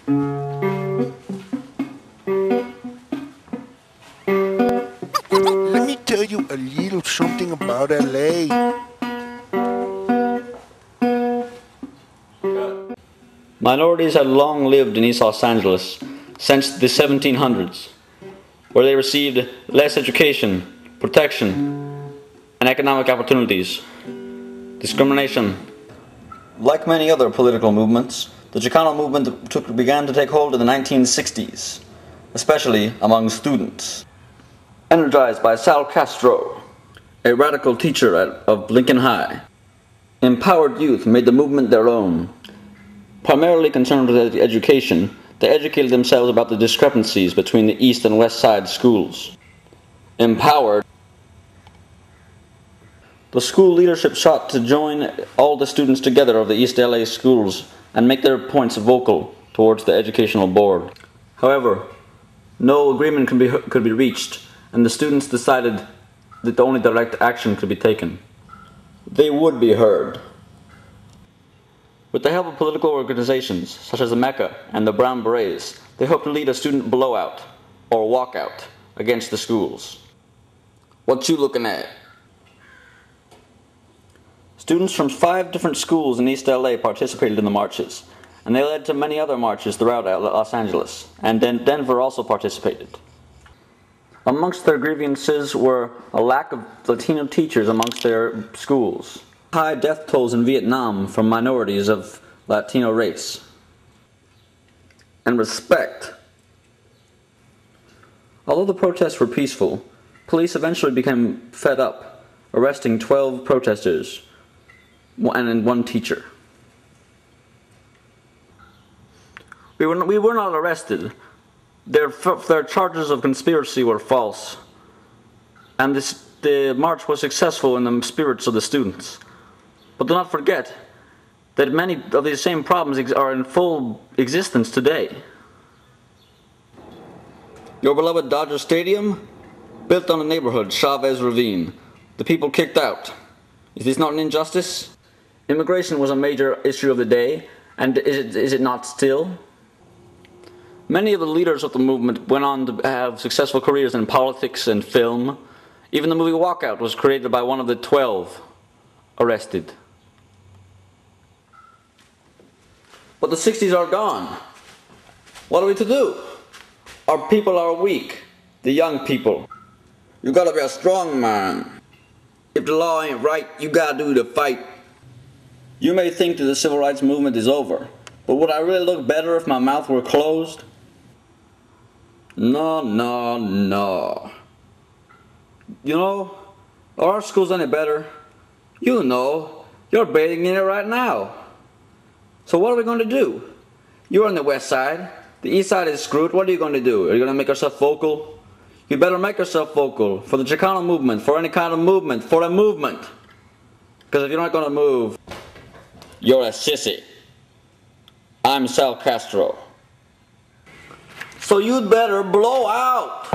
Let me tell you a little something about LA. Minorities had long lived in East Los Angeles since the 1700s, where they received less education, protection, and economic opportunities. Discrimination. Like many other political movements, the Chicano movement began to take hold in the 1960s, especially among students. Energized by Sal Castro, a radical teacher of Lincoln High, empowered youth made the movement their own. Primarily concerned with education, they educated themselves about the discrepancies between the East and West Side schools. Empowered, the school leadership sought to join all the students together of the East LA schools and make their points vocal towards the educational board. However, no agreement could be reached, and the students decided that only direct action could be taken. They would be heard. With the help of political organizations such as the Mecca and the Brown Berets, they hoped to lead a student blowout or walkout against the schools. What you looking at? Students from 5 different schools in East LA participated in the marches, and they led to many other marches throughout Los Angeles, and then Denver also participated. Amongst their grievances were a lack of Latino teachers amongst their schools, high death tolls in Vietnam from minorities of Latino race, and respect. Although the protests were peaceful, police eventually became fed up, arresting 12 protesters and 1 teacher. We were not arrested. Their charges of conspiracy were false, and the march was successful in the spirits of the students. But do not forget that many of these same problems are in full existence today. Your beloved Dodger Stadium, built on the neighborhood Chavez Ravine, the people kicked out. Is this not an injustice? Immigration was a major issue of the day, and is it not still? Many of the leaders of the movement went on to have successful careers in politics and film. Even the movie Walkout was created by one of the 12 arrested. But the 60s are gone. What are we to do? Our people are weak, the young people. You gotta be a strong man. If the law ain't right, you gotta do the fight. You may think that the civil rights movement is over, but would I really look better if my mouth were closed? No, no, no. You know, are our schools any better? You know, you're bathing in it right now. So what are we going to do? You're on the west side. The east side is screwed. What are you going to do? Are you going to make yourself vocal? You better make yourself vocal for the Chicano movement, for any kind of movement, for a movement. Because if you're not going to move, you're a sissy. I'm Sal Castro. So you'd better blow out.